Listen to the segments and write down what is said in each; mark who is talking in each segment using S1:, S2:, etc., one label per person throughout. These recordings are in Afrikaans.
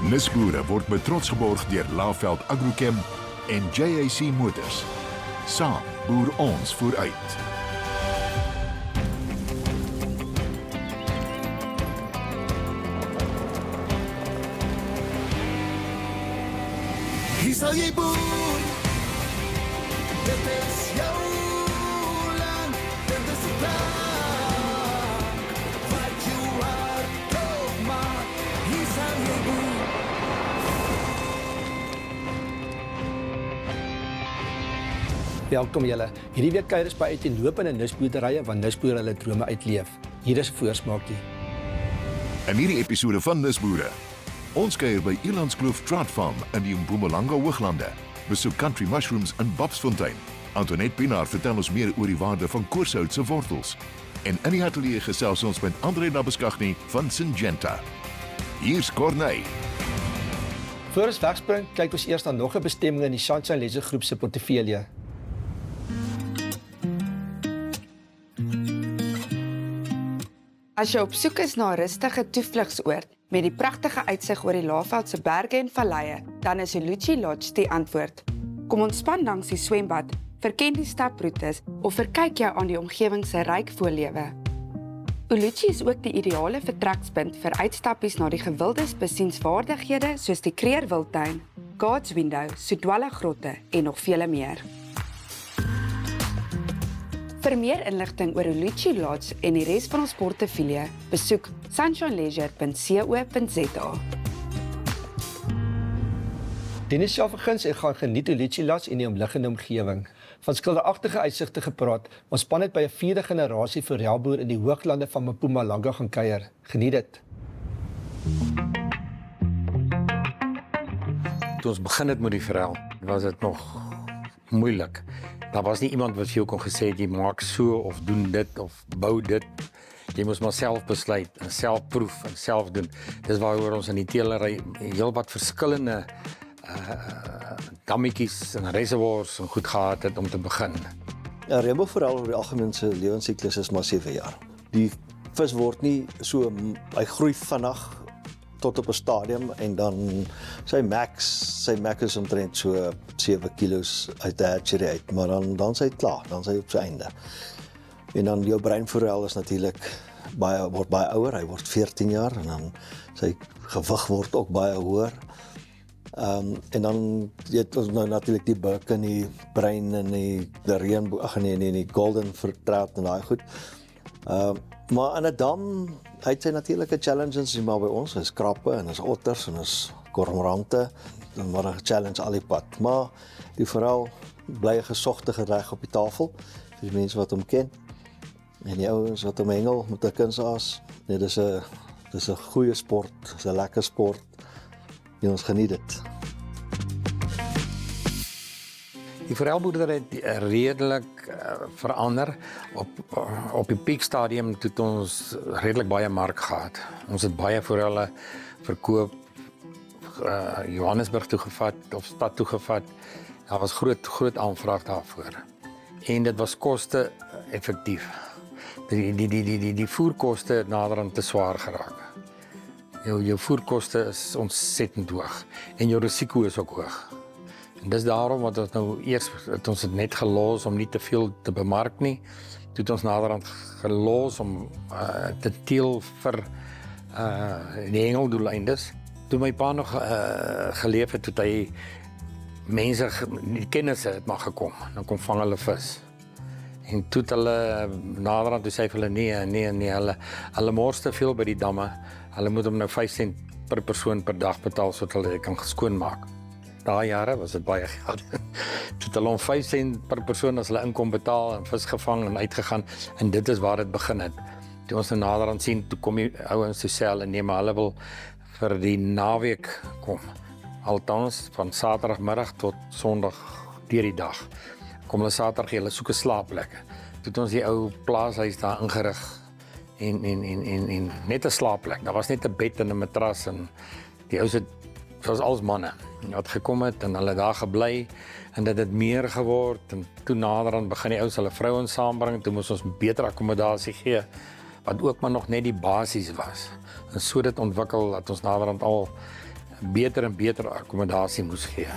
S1: Nisboere word met trots geborg deur Laveld Agrochem en JAC Motors. Saam boer ons vooruit.
S2: Hier sal jy boer, dit is jou land, dit is die plek, wat jou hart opmaak, hier sal jy boer.
S3: Welkom julle. Hierdie week kuier ons by uiteenlopende nisboerderye waar nisboere hulle drome uitleef. Hier is 'n voorsmaakie.
S1: In hierdie episode van Nisboere. Ons kuier by Elandskloof Trout Farm in die Mpumalanga Hooglande. Besoek Country Mushrooms in Babsfontein. Antoinette Pinaar vertel ons meer oor die waarde van koorshout se wortels. En in die ateljee gesels ons met Andre Nabeskagni van Syngenta. Hier's Corneille.
S3: Voor ons wegspring, kyk ons eers na nog 'n bestemming in die Sunshine Leisure Groep se portefeulje.
S4: As jy op soek is na 'n rustige toevlugsoord met die pragtige uitsig oor die Laveldse berge en valleie, dan is Uluchi Lodge die antwoord. Kom ontspan langs die swembad, verken die staproetes of verkyk jou aan die omgewing se ryk voorlewe. Uluchi is ook die ideale vertrekpunt vir uitstappies na die gewilde besienswaardighede soos die Kruger Wildtuin, God's Window, Sodwalla Grotte en nog vele meer. Vir meer inligting oor Uluchi Lodge en die res van ons portefeulje, besoek sunshineleisure.co.za.
S3: Dennis self verguns en gaan geniet Uluchi Lodge en die omliggende omgewing. Van skilderagtige uitsigte gepraat, ons span het by 'n 4de generasie forelboer in die Hooglande van Mpumalanga gaan kuier. Geniet dit.
S5: Toe ons begin het met die forel, was dit nog moeilik. Daar was nie iemand wat vir jou kon gesê het, jy maak so of doen dit of bou dit. Jy moes maar self besluit en self proef en self doen. Dis waaroor ons in die teelery heel wat verskillende dammetjies en reservoirs en goed gehad het om te begin.
S6: Ja, reënboogforel oor die algemeen se lewensiklus is maar 7 jaar. Die vis word nie so, hy groei vinnig tot op 'n stadium en dan sy max is omtrent so 7 kilos uit die hatchery uit, maar dan sy klaar, dan sy op sy einde. En dan jou breinforel is natuurlik word baie ouer, hy word 14 jaar en dan sy gewig word ook baie hoër. En dan het ons nou natuurlik die buck en die brein en die reënboog, die golden trout en daai goed. Maar in 'n dam, hy het sy natuurlike challenges, maar by ons is krappe en is otters en is kormorante, dan maar 'n challenge al die pad. Maar die forel bly 'n gesogte gereg op die tafel vir die mense wat hom ken. En die ouens wat hom hengel met 'n kunsaas, nee, dis 'n goeie sport, dis 'n lekker sport. En ons geniet dit.
S5: Die forelboerdery het redelik verander. Op die piekstadium het ons redelik baie mark gehad. Ons het baie forelle verkoop, Johannesburg toegevat of stad toegevat. Daar was groot aanvraag daarvoor. En dit was koste effektief. Die voerkoste het naderhand te swaar geraak. Jou voerkoste is ontsettend hoog en jou risiko is ook hoog. En dis daarom wat ons nou eers ons het net gelos om nie te veel te bemark nie. Toe het ons naderhand gelos om te teel vir die hengeldoeleindes. Toe my pa nog geleef het, het hy mense, die kennisse het maar gekom, dan kom vang hulle vis. En toe het hulle naderhand, toe sê hulle nee, hulle mors te veel by die damme. Hulle moet hom nou 5 sent per persoon per dag betaal sodat hulle kan skoonmaak. Daai jare was dit baie geld. Toe het hulle om 5 sent per persoon as hulle inkom betaal en vis gevang en uitgegaan en dit is waar dit begin het. Toe ons nou naderhand sien, toe kom die ouens te sê hulle nee, maar hulle wil vir die naweek kom. Althans van Saterdagmiddag tot Sondag deur die dag. Kom hulle Saterdag, hulle soek 'n slaapplekke. Toe het ons die ou plaashuis daar ingerig en net 'n slaapplek. Daar was net 'n bed en 'n matras en die ouens het was als manne wat gekom het en hulle daar gebly en dit het meer geword en toe naderhand begin die ouens hulle vrouens saambring, toe moes ons beter akkommodasie gee wat ook maar nog net die basies was. En so dit ontwikkel dat ons naderhand al beter en beter akkommodasie moes gee.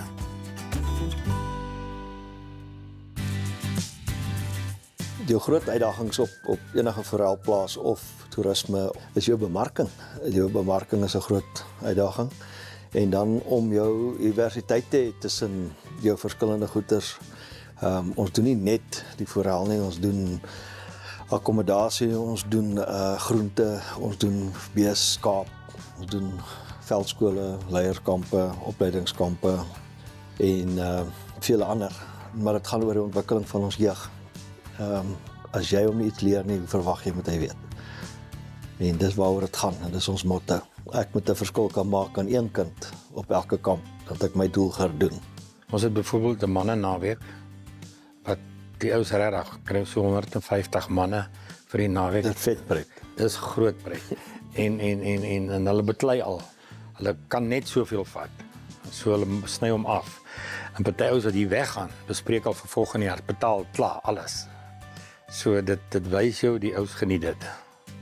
S6: Jou groot uitdagings op enige verhuilplaas of toerisme is jou bemarking. Jou bemarking is 'n groot uitdaging. En dan om jou diversiteit te hê tussen jou verskillende goederes. Ons doen nie net die verhuil nie, ons doen akkommodasie, ons doen groente, ons doen beeskaap, ons doen veldskole, leierkampe, opleidingskampe en vele ander. Maar dit gaan oor die ontwikkeling van ons jeug. As jy hom nie iets leer nie, verwag jy moet hy weet. En dis waaroor dit gaan, en dis ons motto. Ek moet 'n verskil kan maak aan een kind op elke kamp, dat ek my doel gaan doen.
S5: Ons het byvoorbeeld 'n manne naweek, wat die ouens regtig kry so 150 manne vir die naweek.
S6: Dit vet pret.
S5: Dis groot pret. En hulle beklei al. Hulle kan net soveel vat. So hulle sny hom af. En party ouens wat hier weggaan, bespreek al vir volgende jaar, betaal klaar alles. So dit wys jou die ouens geniet dit.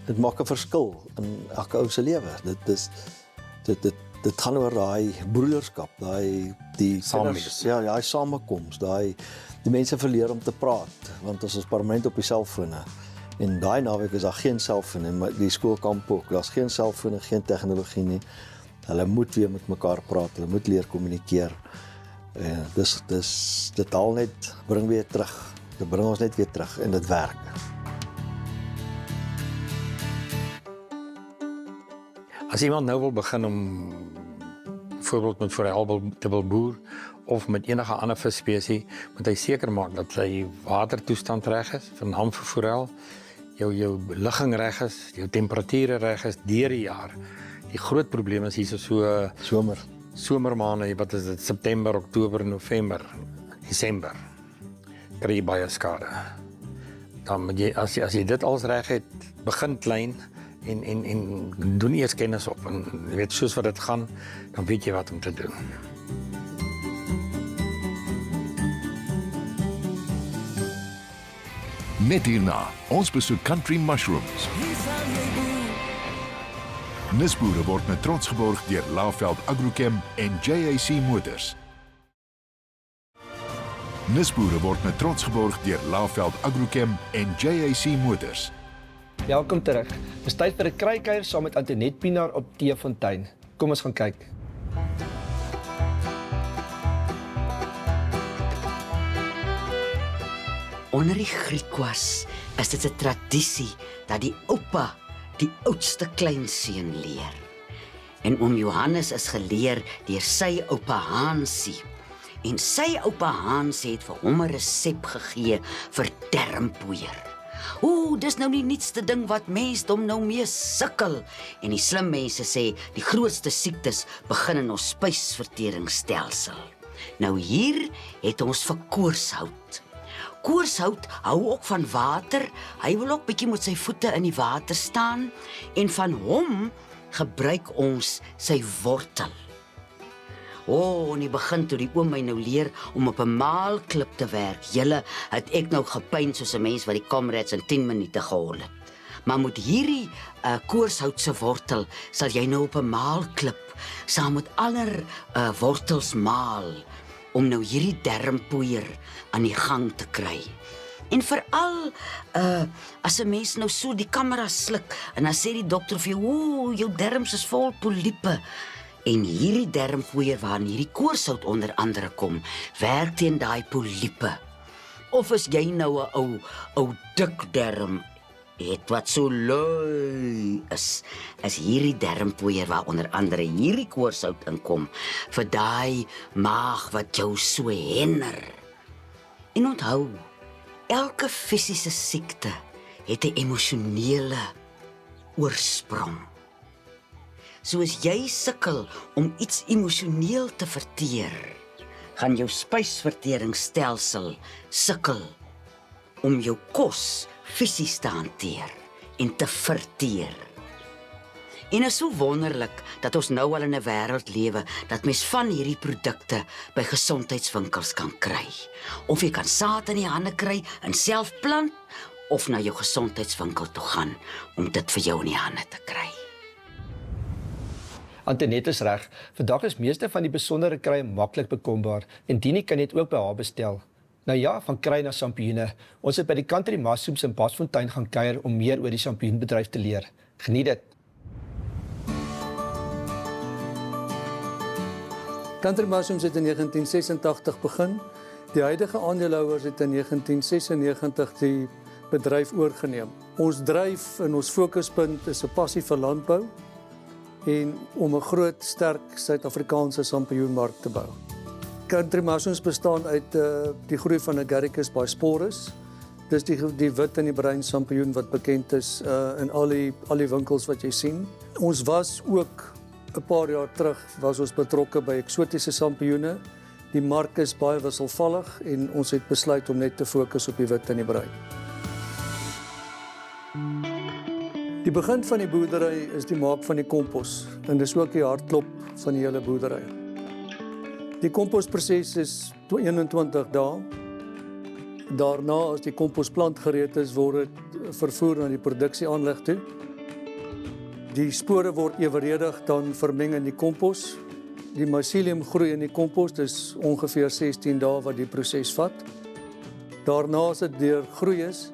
S6: Dit maak 'n verskil in elke ou se lewe. Dit gaan oor daai broederskap, die
S5: Saamwees.
S6: Ja, daai samekoms, die mense verleer om te praat, want ons is permanent op die selfone. En daai naweek is daar geen selfone, maar die skoolkamp ook, daar's geen selfone, geen tegnologie nie. Hulle moet weer met mekaar praat, hulle moet leer kommunikeer. Dit haal net, bring weer terug. Dit bring ons net weer terug en dit werk.
S5: As iemand nou wil begin om byvoorbeeld met verhuil te wil boer of met enige ander visspesie, moet hy seker maak dat sy watertoestand reg is van hamvervoerhuil, jou ligging reg is, jou temperature reg is deur die jaar. Die groot probleem is hier so somermaande, wat is dit, September, Oktober, November, Desember, kry jy baie skade. Dan moet jy, as jy dit alles reg het, begin klein en doen eers kennis op. En jy weet, soos wat dit gaan, dan weet jy wat om te doen.
S1: Net hierna, ons besoek Country Mushrooms.
S2: Hier sal jy boer.
S1: Nisboere word met trots geborg deur Laveld Agrochem en JAC Motors. Nisboere word met trots geborg deur Laveld Agrochem en JAC Motors.
S3: Welkom terug. Dis tyd vir 'n kruikuier saam met Antoinette Pinaar op Teefontein. Kom ons gaan kyk.
S7: Onder die Griekwas is dit 'n tradisie dat die oupa die oudste kleinseun leer. En oom Johannes is geleer deur sy oupa Hansie. En sy oupa Hansie het vir hom 'n resep gegee vir dermpoeier. Dis nou nie nietste ding wat mensdom nou mee sukkel. En die slim mense sê die grootste siektes begin in ons spysverteringsstelsel. Nou hier het ons vir koorshout. Koorshout hou ook van water. Hy wil ook bietjie met sy voete in die water staan en van hom gebruik ons sy wortel. In die begin toe die oom my nou leer om op 'n maalklip te werk. Julle het ek nou gepyn soos 'n mens wat die kamerads in 10 minute gehol het. Maar met hierdie koorshout se wortel sal jy nou op 'n maalklip saam met ander wortels maal om nou hierdie dermpoeier aan die gang te kry. En veral as 'n mens nou so die kamera sluk en dan sê die dokter vir jou, jou derms is vol poliepe. En hierdie dermpoeier waarin hierdie koorshout onder andere kom, werk teen daai poliepe. Of as jy nou 'n ou dik derm het wat so lui is hierdie dermpoeier waar onder andere hierdie koorshout inkom vir daai maag wat jou so henner. En onthou, elke fisiese siekte het 'n emosionele oorsprong. So as jy sukkel om iets emosioneel te verteer, gaan jou spysverteringsstelsel sukkel om jou kos fisies te hanteer en te verteer. En is so wonderlik dat ons nou al in 'n wêreld lewe dat mens van hierdie produkte by gesondheidswinkels kan kry. Of jy kan saad in die hande kry en self plant, of na jou gesondheidswinkel toe gaan om dit vir jou in die hande te kry.
S3: Antoinette is reg. Vandag is meeste van die besondere krye maklik bekombaar en die kan net ook by haar bestel. Nou ja, van kry na sampioene. Ons het by die Country Mushrooms in Basfontein gaan kuier om meer oor die sampioenbedryf te leer. Geniet dit.
S8: Country Mushrooms het in 1986 begin. Die huidige aandeelhouers het in 1996 die bedryf oorgeneem. Ons dryf en ons fokuspunt is 'n passie vir landbou en om 'n groot, sterk Suid-Afrikaanse sampioenmark te bou. Country Mushrooms bestaan uit die groei van Agaricus bisporus. Dis die wit en die bruin sampioen wat bekend is in al die winkels wat jy sien. Ons was ook 'n paar jaar terug was ons betrokke by eksotiese sampioene. Die mark is baie wisselvallig en ons het besluit om net te fokus op die wit en die bruin. Die begin van die boerdery is die maak van die kompos en dis ook die hartklop van die hele boerdery. Die komposproses is 21 dae. Daarna as die komposplant gereed is, word dit vervoer na die produksieaanleg toe. Die spore word eweredig dan vermeng in die kompos. Die mycelium groei in die kompos, dis ongeveer 16 dae wat die proses vat. Daarna as dit deur groei is,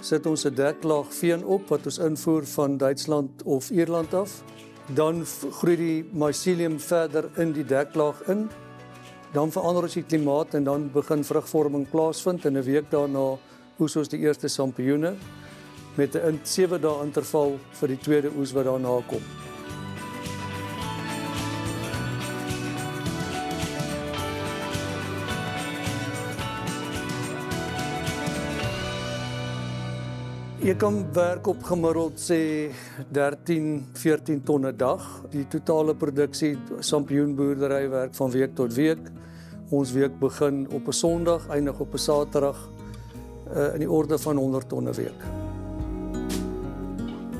S8: sit ons 'n deklaag veen op wat ons invoer van Duitsland of Ierland af. Dan groei die mycelium verder in die deklaag in. Dan verander ons die klimaat en dan begin vrugvorming plaasvind en 'n week daarna oes ons die eerste sampioene met 'n 7 dae interval vir die tweede oes wat daarna kom. Jy kan werk op gemiddeld sê 13-14 ton 'n dag. Die totale produksie sampioenboerdery werk van week tot week. Ons week begin op 'n Sondag, eindig op 'n Saterdag in die orde van 100 ton 'n week.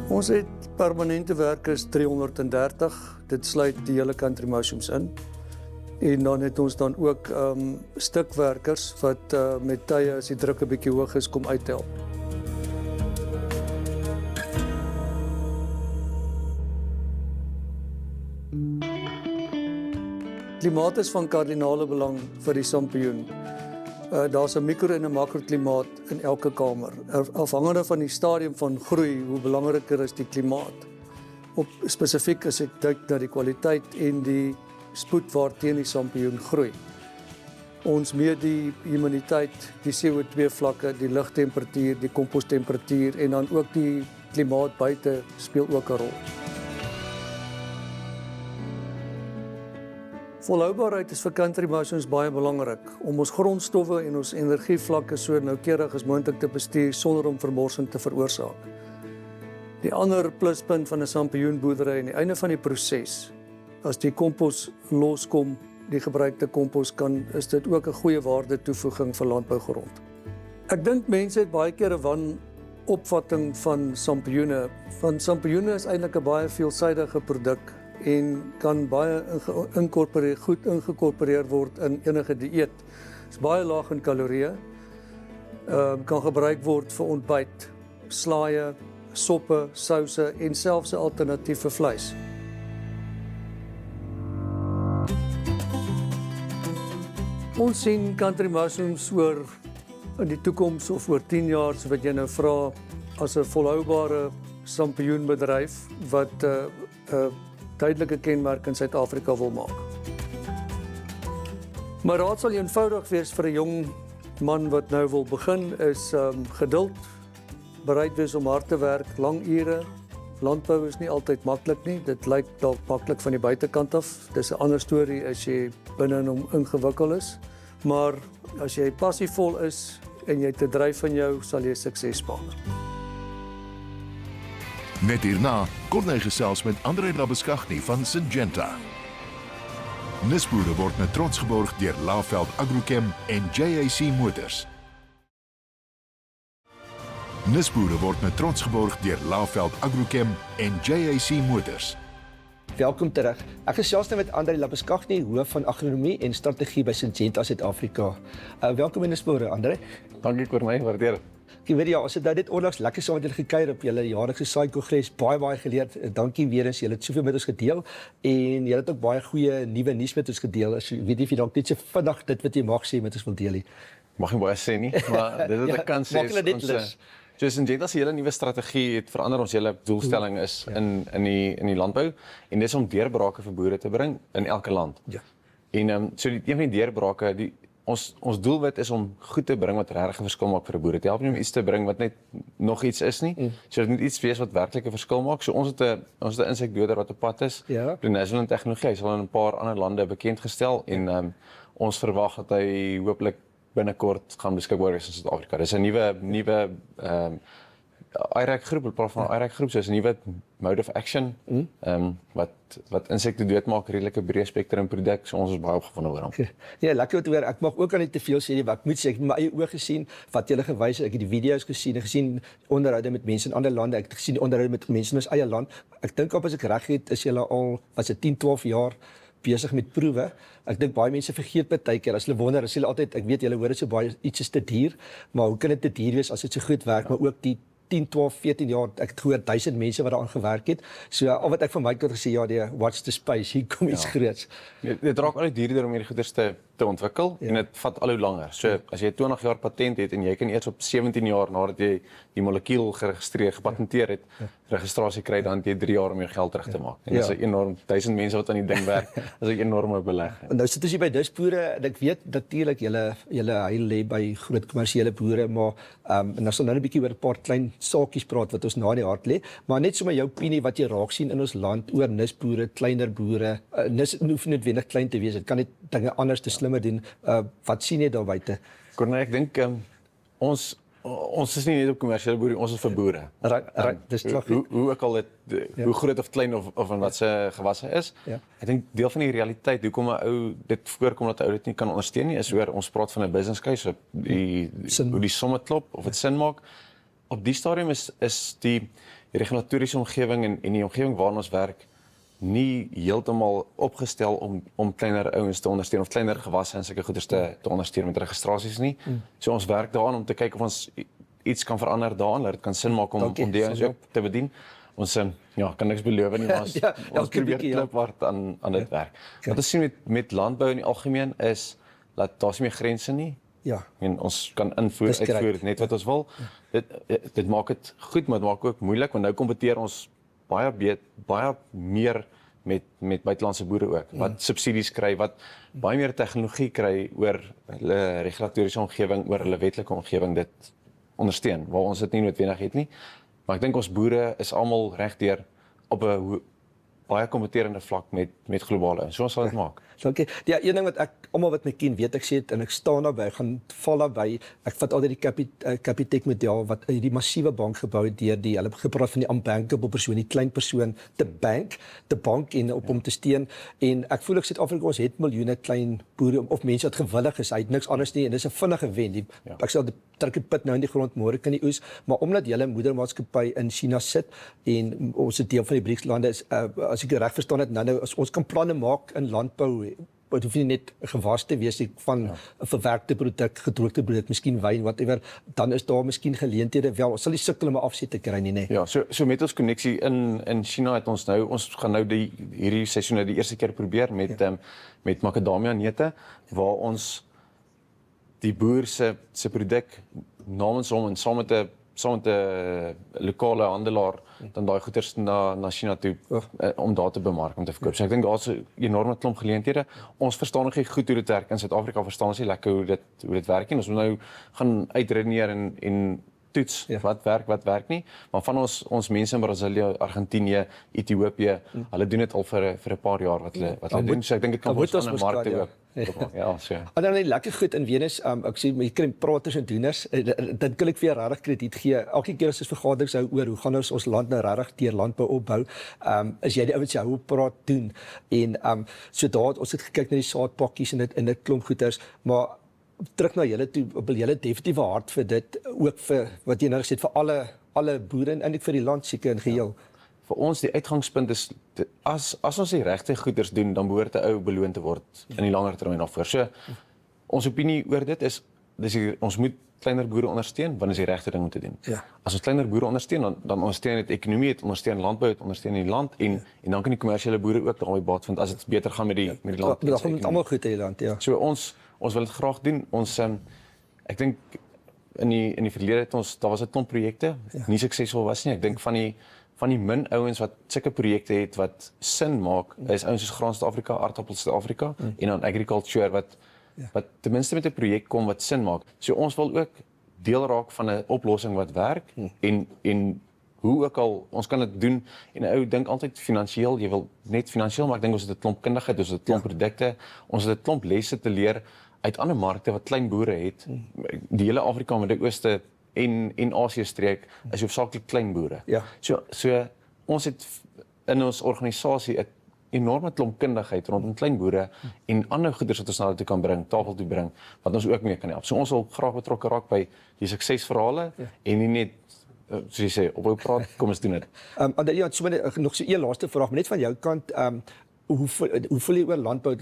S8: Ons het permanente werkers 330. Dit sluit die hele Country Mushrooms in. En dan het ons dan ook stukwerkers wat met tye as die druk 'n bietjie hoog is kom uithelp. Klimaat is van kardinale belang vir die sampioen. Daar's 'n mikro- en 'n makroklimaat in elke kamer. Afhangende van die stadium van groei, hoe belangriker is die klimaat. Spesifiek as ek kyk na die kwaliteit en die spoed waarteen die sampioen groei. Ons meet die humiditeit, die CO2 vlakke, die lugtemperatuur, die kompostemperatuur en dan ook die klimaat buite speel ook 'n rol. Volhoubaarheid is vir Country Mushrooms baie belangrik om ons grondstowwe en ons energievlakke so noukeurig as moontlik te bestuur sonder om vermorsing te veroorsaak. Die ander pluspunt van 'n sampioenboerdery aan die einde van die proses, as die kompos loskom, die gebruikte kompos is dit ook 'n goeie waarde toevoeging vir landbougrond. Ek dink mense het baie keer 'n wanopvatting van sampioene. Van sampioene is eintlik 'n baie veelsidige produk en kan baie goed ingekorporeer word in enige dieet. Dit is baie laag in kalorieë. Kan gebruik word vir ontbyt, slaaie, soppe, souse en selfs 'n alternatief vir vleis. Ons sien Country Mushrooms oor in die toekoms of oor 10 jaar, so wat jy nou vra, as 'n volhoubare sampioenbedryf wat 'n duidelike kenmerk in Suid-Afrika wil maak. My raad sal eenvoudig wees vir 'n jong man wat nou wil begin is geduld, bereid wees om hard te werk, lang ure. Landbou is nie altyd maklik nie. Dit lyk dalk maklik van die buitekant af. Dis 'n ander storie as jy binne in hom ingewikkeld is. Maar as jy passievol is en jy te dryf in jou, sal jy sukses maak.
S1: Net hierna kon hy gesels met André Labeskagni van Syngenta. Nisboere word met trots geborg deur Laveld Agrochem en JAC Motors. Nisboere word met trots geborg deur Laveld Agrochem en JAC Motors.
S3: Welkom terug. Ek gesels nou met André Labeskagni, hoof van agronomie en strategie by Syngenta Suid-Afrika. Welkom in Nisboere, André.
S9: Dankie vir my, waardeer.
S3: Ek weet ja, ons het nou net onlangs lekker saam met julle gekuier op julle jaarlikse saai-kongres, baie geleerd. Dankie weer eens, julle het soveel met ons gedeel en julle het ook baie goeie nuwe nuus met ons gedeel. As jy weet nie of jy dalk net so vinnig dit wat jy mag sê met ons wil deel nie.
S9: Mag nie baie sê nie, maar dit wat
S3: Ja,
S9: ek kan sê
S3: maak hulle net lus.
S9: soos Syngenta se hele nuwe strategie het verander, ons hele doelstelling is in die landbou en dis om deurbrake vir boere te bring in elke land.
S3: Ja.
S9: En so een van die deurbrake, ons doelwit is om goed te bring wat regtig 'n verskil maak vir 'n boer. Dit help nie om iets te bring wat net nog iets is nie. So dit moet iets wees wat werklik 'n verskil maak. So ons het 'n insekdoder wat op pad is.
S3: Ja.
S9: Blinazolin tegnologie, hy is al in 'n paar ander lande bekend gestel en ons verwag dat hy hopelik binnekort gaan beskikbaar wees in Suid-Afrika. Dis 'n nuwe IRAC groep, hulle praat van IRAC groep, so is 'n nuwe mode of action wat insekte doodmaak, redelike breë spektrum produk. So ons is baie opgewonde oor hom.
S3: Ja, lekker om te hoor. Ek mag ook aan nie te veel sê nie, wat ek moet sê, ek het my eie oë gesien wat jy gewys het. Ek het die video's gesien, ek gesien onderhoude met mense in ander lande, ek het gesien onderhoude met mense in ons eie land. Ek dink op as ek reg het, is julle al was dit 10, 12 jaar besig met proewe. Ek dink baie mense vergeet baie keer as hulle wonder, as hulle altyd, ek weet julle hoor dit so baie iets is te duur, maar hoe kan dit te duur wees as dit so goed werk, maar ook die 10, 12, 14 jaar, ek het gehoor 1000 mense wat daaraan gewerk het. So al wat ek van my kant gesê, ja, die watch the space, hier kom iets groots.
S9: Dit raak al hoe duurder om hierdie goeders te ontwikkel en dit vat al hoe langer. So as jy 20 jaar patent het en jy kan eers op 17 jaar nadat jy die molekuul geregistreer, gepatenteer het, registrasie kry, dan het jy 3 jaar om jou geld terug te maak. En dis 'n enorm 1000 mense wat aan die ding werk. Dis 'n enorme belegging.
S3: Nou sit ons hier by Dispboere en ek weet natuurlik julle hy lê by groot kommersiële boere, maar en ons sal nou 'n bietjie oor 'n paar klein saakies praat wat ons na die hart lê, maar net sommer jou opinie wat jy raak sien in ons land oor nisboere, kleiner boere. Nis hoef nie noodwendig klein te wees, dit kan net dinge anders te slimmer doen. Wat sien jy daar buite?
S9: Corneille, ek dink ons is nie net op kommersiële boere, ons is vir boere.
S3: Dis klaar.
S9: Hoe ook al dit hoe groot of klein of in wat se gewasse is.
S3: Ja.
S9: Ek dink deel van die realiteit hoekom 'n ou dit voorkom dat 'n ou dit nie kan ondersteun nie, is oor ons praat van 'n business case, hoe die somme klop of dit sin maak. Op die stadium is die regulatoriese omgewing en die omgewing waarin ons werk nie heeltemal opgestel om kleiner ouens te ondersteun of kleiner gewasse en sulke goeders te ondersteun met registrasies nie. So ons werk daaraan om te kyk of ons iets kan verander daaraan, dat dit kan sin maak om die ouens ook te bedien. Ons kan niks beloof nie, maar ons probeer klipwaard aan dit werk. Wat ons sien met landbou in die algemeen is dat daar's nie meer grense nie.
S3: Ja.
S9: En ons kan uitvoer net wat ons wil. Dit maak dit goed, maar dit maak ook moeilik want nou kompeteer ons baie meer met buitelandse boere ook wat subsidies kry, wat baie meer tegnologie kry oor hulle regulatoriese omgewing, oor hulle wetlike omgewing dit ondersteun waar ons dit nie noodwendig het nie. Maar ek dink ons boere is almal regdeur op 'n baie kompeterende vlak met globale ouens. So ons sal dit maak.
S3: Okay. Ja, een ding wat ek almal wat my ken weet, ek sê dit en ek staan daarby, ek gaan val daarby. Ek vat altyd die Capitec model wat hierdie massiewe bank gebou het deur hulle gepraat van die unbankable persoon, die klein persoon te bank en op hom te steun. En ek voel Suid-Afrika ons het miljoene klein boere of mense wat gewillig is. Hy het niks anders nie en dis 'n vinnige wen. Ek sê die druk die put nou in die grond, môre kan die oes, maar omdat julle moedermaatskappy in China sit en ons 'n deel van die BRICS-lande is, as ek reg verstaan het, nou ons kan planne maak in landbou. Dit hoef nie net gewas te wees van 'n verwerkte produk, gedroogde produk, miskien wyn, whatever, dan is daar miskien geleenthede wel. Ons sal nie sukkel om 'n afset te kry nie, nê.
S9: Ja, so met ons koneksie in China het ons gaan nou hierdie seisoen die eerste keer probeer met macadamia neute waar ons die boer se produk namens hom en saam met 'n lokale handelaar dan daai goederes na China toe om daar te bemark, om te verkoop. So ek dink daar's 'n enorme klomp geleenthede. Ons verstaan nog nie goed hoe dit werk in Suid-Afrika, verstaan ons nie lekker hoe dit werk nie. Ons moet nou gaan uitredeneer en toets wat werk nie. Maar van ons mense in Brasilië, Argentinië, Ethiopië, hulle doen dit al vir 'n paar jaar wat hulle doen. So ek dink dit kan ons aan 'n mark toe ook. Ja, so.
S3: En dan lekker goed in Venus, ek sê jy kry praters en doeners, dit kan ek vir jou regtig krediet gee. Elke keer as ons vergaderings hou oor hoe gaan ons land nou regtig deur landbou opbou, is jy die ouens hou praat doen. En so daar ons het gekyk na die saadpakkies en dit klomp goeders, maar terug na julle toe, wil julle definitiewe hart vir dit ook vir wat jy nou gesê het vir alle boere en eintlik vir die land seker in geheel.
S9: Vir ons die uitgangspunt is as ons die regte goeders doen, dan behoort 'n ou beloon te word in die langer termyn daarvoor. So ons opinie oor dit is ons moet kleiner boere ondersteun, want dit is die regte ding om te doen.
S3: Ja.
S9: As ons kleiner boere ondersteun, dan ondersteun dit ekonomie, dit ondersteun landbou, dit ondersteun die land en dan kan die kommersiële boere ook daarbey baat vind as dit beter gaan met die land.
S3: Dat gaan met almal goed in die land, ja.
S9: So ons wil dit graag doen. Ons ek dink in die verlede het daar was 'n klomp projekte, nie suksesvol was nie. Ek dink van die min ouens wat sulke projekte het wat sin maak, is ouens soos Graan Suid-Afrika, Aardappel Suid-Afrika en dan Agriculture wat ten minste met 'n projek kom wat sin maak. So ons wil ook deel raak van 'n oplossing wat werk en hoe ook al ons kan dit doen en 'n ou dink altyd finansiëel, jy wil net finansiëel, maar ek dink ons het 'n klomp kundigheid, ons het 'n klomp produkte, ons het 'n klomp lesse te leer uit ander markte wat klein boere het. Die hele Afrika, Midde-Ooste en Asië streek is hoofsaaklik klein boere.
S3: Ja.
S9: So ons het in ons organisasie 'n enorme klomp kundigheid rondom klein boere en ander goederes wat ons na hulle toe kan bring, tafel toe bring, wat ons ook mee kan help. So ons wil graag betrokke raak by die suksesverhale en nie net soos jy sê, op 'n praat, kom ons doen dit.
S3: Ja, nog so een laaste vraag, maar net van jou kant, hoe voel jy oor landbou?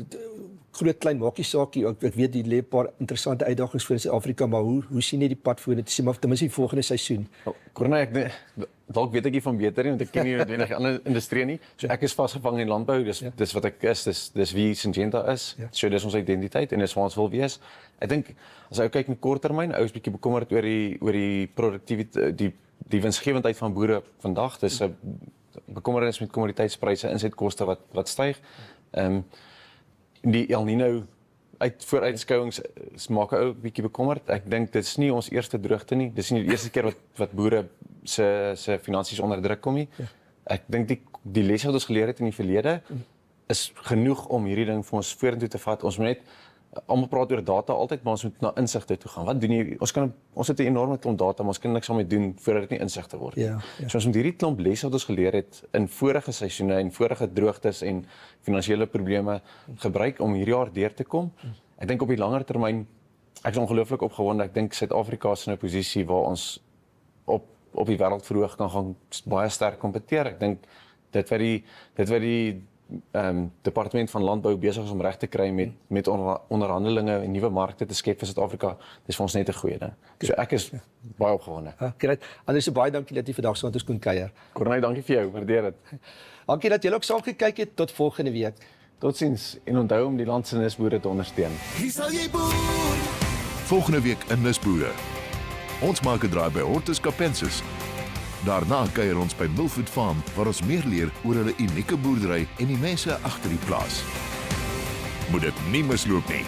S3: Groot klein maakie saakie, ek weet die lê 'n paar interessante uitdagings vir Suid-Afrika, maar hoe sien jy die pad vorentoe? Sien maar ten minste die volgende seisoen.
S9: Corneille, dalk weet ek nie van beter nie, want ek ken nie noodwendig ander industrie nie. So ek is vasgevang in landbou, dis wat ek is, dis wie Syngenta is. So dis ons identiteit en dis waar ons wil wees. Ek dink as jy kyk met korttermyn, ouens bietjie bekommerd oor die produktiwiteit, die winsgewendheid van boere vandag. Dis 'n bekommernis met kommoditeitspryse, insetkoste wat styg. Die El Nino vooruitskouings maak 'n ou bietjie bekommerd. Ek dink dit is nie ons eerste droogte nie. Dis nie die eerste keer wat boere se finansies onder druk kom nie. Ek dink die lesse wat ons geleer het in die verlede is genoeg om hierdie ding vir ons vorentoe te vat. Ons moet net almal praat oor data altyd, maar ons moet na insigte toe gaan. Wat doen jy? Ons het 'n enorme klomp data, maar ons kan niks daarmee doen voordat dit nie insigte word nie. So ons moet hierdie klomp lesse wat ons geleer het in vorige seisoene en vorige droogtes en finansiële probleme gebruik om hierdie jaar deur te kom. Ek dink op die langer termyn, ek is ongelooflik opgewonde. Ek dink Suid-Afrika is in 'n posisie waar ons op die wêreldverhoog kan gaan baie sterk kompeteer. Ek dink dit wat die departement van landbou besig is om reg te kry met onderhandelinge en nuwe markte te skep vir Suid-Afrika, dis vir ons net 'n goeie ding. So ek is baie opgewonde.
S3: Great. Anders so baie dankie dat jy vandag saam met ons kon kuier.
S9: Corneille, dankie vir jou, waardeer dit.
S3: Dankie dat julle ook saam gekyk het. Tot volgende week.
S9: Totsiens en onthou om die land se nisboere te ondersteun.
S2: Hier sal jy boer.
S1: Volgende week in Nisboere. Ons maak 'n draai by Hortus Capensis. Daarna kuier ons by Milford Farm waar ons meer leer oor hulle unieke boerdery en die mense agter die plaas. Moet dit nie misloop nie.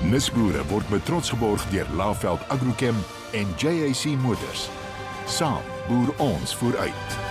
S1: Nisboere word met trots geborg deur Laveld Agrochem en JAC Motors. Saam boer ons vooruit.